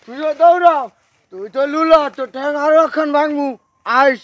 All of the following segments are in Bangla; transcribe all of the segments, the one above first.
তুই দৌড়াও তুই তো লুলা তো ঠ্যাং আরো এখন ভাঙমু আইস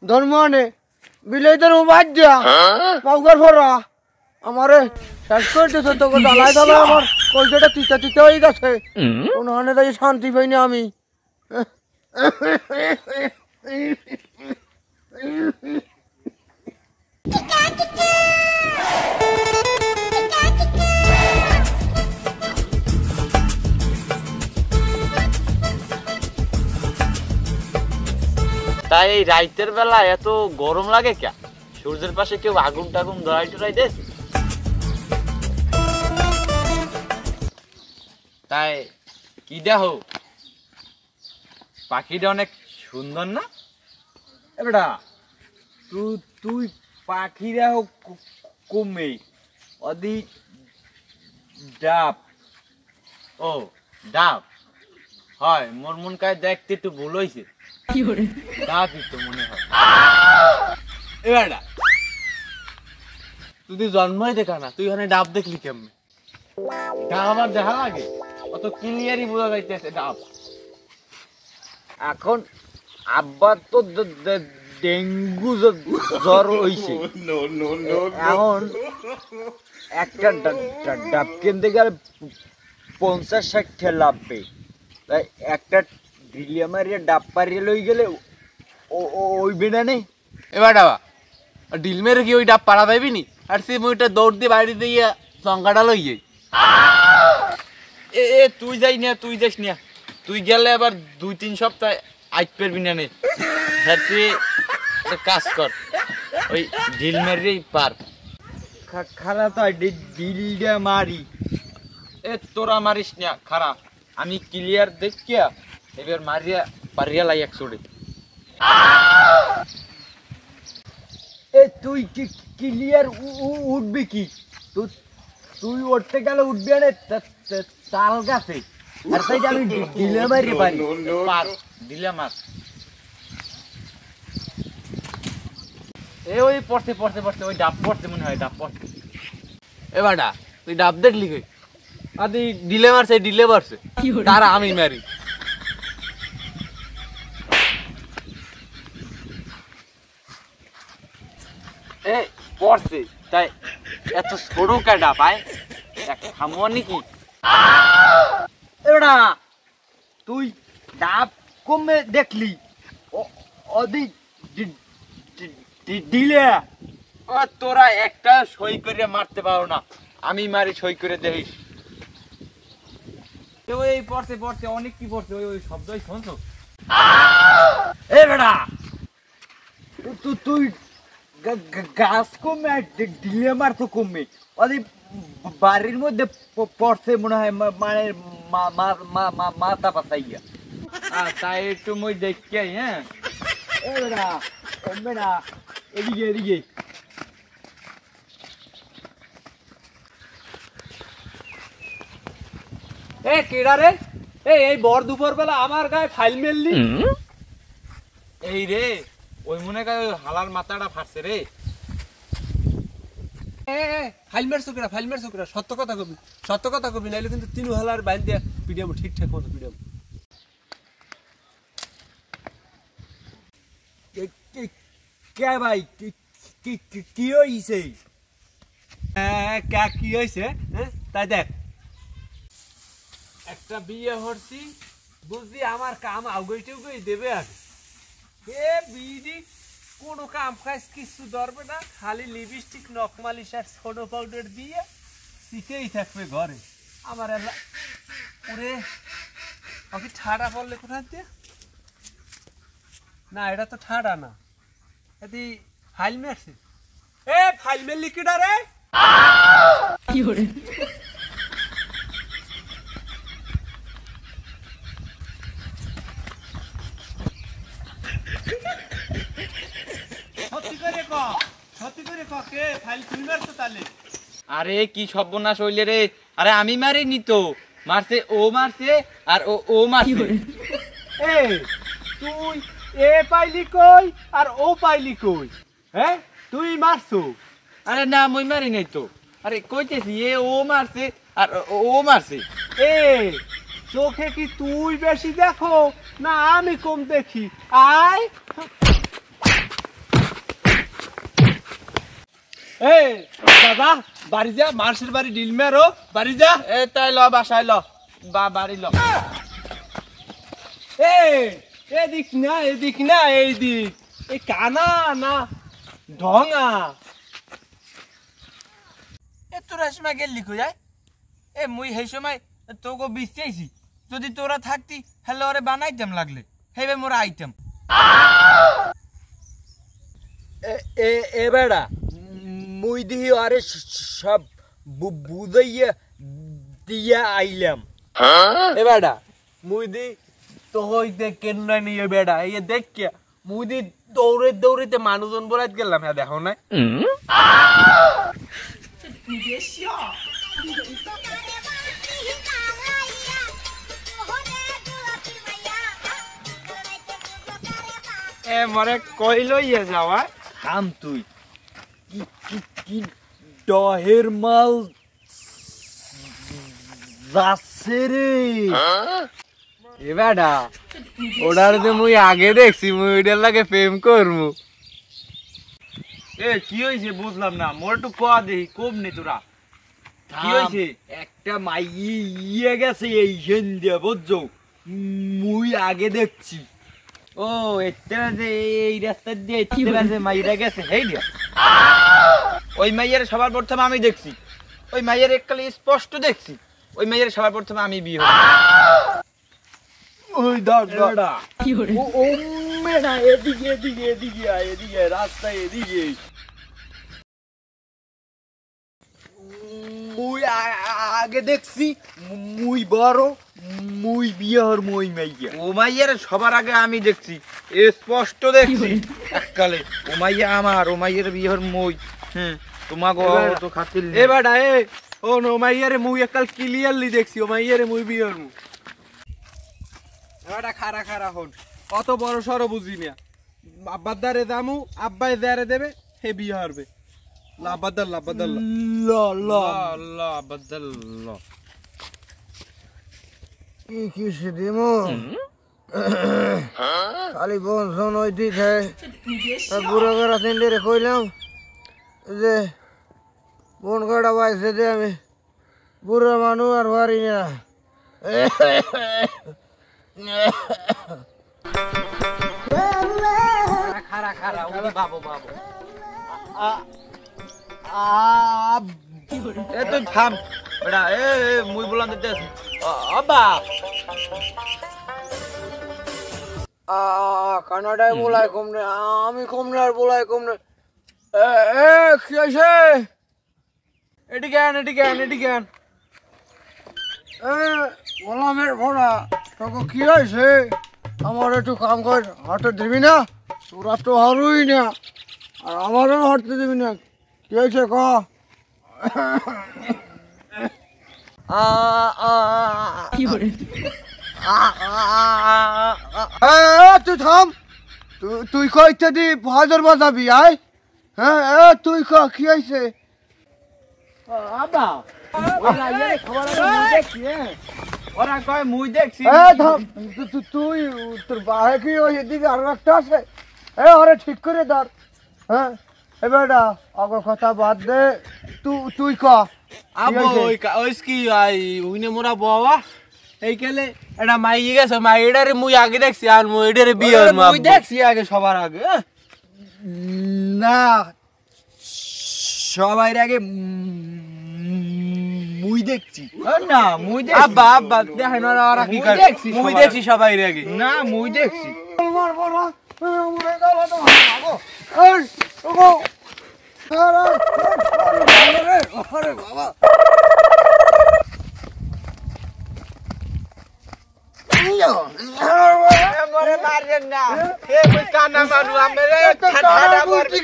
ধর্ম আনে বিলেদের বাদ দিয়া পাউকার ফরা আমারে শেষ করে দিয়েছে তোকে জ্বালায় জ্বালায় আমার কলকাতা তিতা তিতা হয়ে গেছে কোনখানে তাই শান্তি পাইনি আমি তাই এই রাইতের বেলা এত গরম লাগে কে? সূর্যের পাশে কেউ আগুন টাগুন ধরাই টরাই দে? তাই কি দেখো পাখিটা অনেক সুন্দর না? এবারে তুই তুই পাখি দেখো কমে অদি ডাব ও ডাব হয় মোর মন কায় দেখতে একটু ভুল হয়েছে ডাবই তো মনে হয়। এবারে তুই জন্মই দেখা না তুই ওখানে ডাব দেখলি কেমন? ডাব আমার দেখা লাগে অত ক্লিয়ারই বোঝা যাইতেছে ডাব। এখন আব্বার তো ডেঙ্গু জ্বর হইছে এখন একটা ডাব কিনতে গেলে 50-60 লাগবে তাই একটা ঢিলিয়া মারিয়ে ডাব পারিয়ে লই গেলে ওই বেড়া নেই। এবার ডাবা ডিল মেরে কি ওই ডাব পাড়া পাইবি নি আর সে মুইটা দৌড় দিয়ে বাড়ি দিয়ে সংখ্যাটা লই যাই। এ তুই যাই না তুই যাস না তুই গেলে আবার 2-3 সপ্তাহ আইত পারবি না নে তুই কাজ কর ওই ঢিল মারিয়েই পার খারা তো ঢিলটা মারি এ তোরা মারিস না খারা আমি ক্লিয়ার দেখিয়া এবার মারিয়া পারিয়া লাই 100 এ তুই কি ক্লিয়ার উঠবি কি তুই উঠতে গেলে উঠবি না তাল গাছে আর তাই আমি ঢিলে মারি পারি পার ঢিলে মার এ ওই পড়তে পড়তে পড়তে ওই ডাব পড়তে মনে হয় ডাব পড়তে। এবারটা তুই ডাব দেখলি কই আদি ডিলে মারছে ডিলে মারছে তারা আমি মারি এ পড়ছে তাই এত ছোট কাটা পায় খামো নাকি? এবারে তুই ডাব কমে দেখলি অধিক দিলে তোরা একটা সই করে মারতে পারো না আমি মারি সই করে দেখিস। ওই পড়তে পড়তে অনেক কি পড়ছে ওই ওই শব্দই শুনছো? এ বেটা তুই গাছ কমে ঢিলে মারতো কমে ওদের বাড়ির মধ্যে পড়ছে মনে হয় মানে মাথা পাতাইয়া তাই একটু মই দেখি হ্যাঁ। এ বেটা বেটা এদিকে এদিকে এ কেডা রে? এই বর দুপুর বেলা আমার গায়ে ফাইল মেললি? এই রে ওই মনে কর হালার মাথাটা ফাটছে রে। ফাইল মেরছো কেডা? ফাইল মেরছো কেডা? সত্য কথা কবি নাইলে কিন্তু 3 হালার বাইল দিয়া পিডিয়াম ঠিকঠাক মতো পিডিয়াম। কে ভাই কি হইছে? কি হয়েছে তাই দেখ একটা বিয়ে হরছি বুঝলি আমার কাম আউগই দেবে আর এ বিডি কোনো কাম কাজ কিছু ধরবে না খালি লিপস্টিক নখমালিশ আর সোনো পাউডার দিয়ে শিখেই থাকবে ঘরে আমার ওরে ওকে ঠাডা পড়লে কোথা দিয়ে না এটা তো ঠাডা না এদি ফাইল মেরছে এ ফাইল মেল লিখিটা রে কি হরে আরে কি সর্বনাশ হইলে রে? আরে আমি মারিনি তো মারছে ও মারছে আর ও মারছে। এ তুই এ পাইলি কই আর ও পাইলি কই? হ্যাঁ তুই মারছো? আরে না মই মারি নাই তো। আরে কইতেছি এ ও মারছে আর ও মারছে। এ চোখে কি তুই বেশি দেখো না আমি কম দেখি? আয় এই দাদা বাড়ি যা, মার্শের বাড়ি ডিল মেরো, বাড়ি যা। এ তাই ল বাসায় ল বাড়ি ল। এদিক না এদিক না এই দিক, এই কানা না ঢঙা। এ তোরা সময় গেলি কই যায়? এ মুই সেই সময় তোকে বিচতেছি, যদি তোরা থাকতি হ্যালো ওরে বানাইতাম লাগলে হেবে মোরা আইতাম। এ বেড়া মুই দিহি আরে সব বুঝাইয়া দিয়া আইলাম। এ বেটা মুই দি তো হইতে কেন নিয়ে বেটা এই দেখিয়া মুই দি দৌড়ে দৌড়িতে মানুষজন বলাইত গেলাম। হ্যাঁ দেখো না এ মরে কই লইয়া যাওয়া থাম তুই, কি ডহের মাল যাচ্ছে রে। এ বেটা ওটার যে মুই আগে দেখছি মুই ওইটার লাগে প্রেম করমু। এ কি হইছে বুঝলাম না, মোর একটু কয়া দেহি কম নে তোরা কি হইছে? একটা মাই ইয়ে গেছে এই সন্ধ্যা বুঝছো, মুই আগে দেখছি। ও এত্তরা যে এই রাস্তা দিয়ে এত্তরা যে মাইরা গেছে হেই না, ওই মাইয়ের সবার প্রথমে আমি দেখছি, ওই মাইয়ের এককালে স্পষ্ট দেখছি, ওই মাইয়ের সবার প্রথমে আমি বিয়ে হই। ওই ধর ও মেনা এদিকে এদিকে এদিকে এদিকে রাস্তায় এদিকে। মুই আগে দেখছি, মুই বড়, মুই বিয়ে হর মই মাইয়া। ও মাইয়ের সবার আগে আমি দেখছি, স্পষ্ট দেখছি এককালে। ও মাইয়া আমার, ও মাইয়ের বিয়ের মই। তোমাকে তো খাতির এ বেটা ও নো মাইয়ারে মুই একাল ক্লিয়ারলি দেখছি, ও মাইয়ারে মুই বিয়র মু। এবারে খারা খারা হন, অত বড় সরো বুঝি না। আব্বার দ্বারে দামু, আব্বাই দ্বারে দেবে, হে বিয়ে হারবে। লাবাদাল লাবাদাল ল ল আল্লাহ বদল কি দিমু খালি বোন শোন ওই দিকে বুড়ো করা তিনটে কইলাম যে বোন কটা পাইছে যে আমি বুড়ো মানুষ আর পারি না। খারা খারা উনি বাবু বাবু। এ তুই থাম বেটা, এ মুই বললাম দিতে আছি আব্বা। কানাডায় বলাই কমনে, আমি কমনে আর বলাই কমনে। এ কি আছে? এদিকে আন এদিকে আন এদিকে আন। গোলামের ভরা তোকে কি হয়েছে? আমার একটু কাম কর, হাঁটতে দিবি না? তোরা তো হারুই না, আর আমারও হাঁটতে দিবি না। কি হয়েছে ক? তুই থাম, তুই ক ইত্যাদি হাজার বাজাবি আয়। হ্যাঁ তুই ক কি হয়েছে? আব্বা ওরা কয় মুই দেখছি। তুই তোর বাহে কি ওই এদিকে আরো একটা আছে, ওরে ঠিক করে ধর। হ্যাঁ এবার আগর কথা বাদ দে, তুই ক। আবো ওই কি আই উইনে মোরা বাবা এই কেলে এটা মাইয়ে গেছে, মাইয়েটারে মুই আগে দেখছি আর মুই এটারে বিয়ে হইম। মুই দেখছি আগে সবার আগে। না সবাই আগে মুই দেখছি। না মুই দেখছি। আব্বা আব্বা দেখেন ওরা কি করে, মুই দেখছি সবাই আগে। না মুই দেখছি। বাবা মরে মারবেন না, এ মুই কানা মারু আমরে ঠাডা মারবে,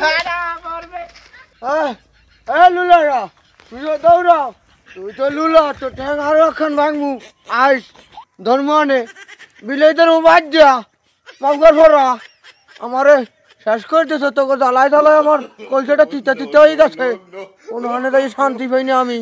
ঠাডা মারবে। লুলারা তুই তো দৌড়া, তুই তো লুলা, তো ঠ্যাং আরো এখন ভাঙমু। আইস ধর্ম আনে বিলেইদের বাদ দিয়া পাউকার ভরা আমারে শেষ করে দিয়েছ তোকে জ্বালায় জ্বালায় আমার কলসাটা তিতা তিতা হয়ে গেছে কোনখানে তাই শান্তি পাইনি আমি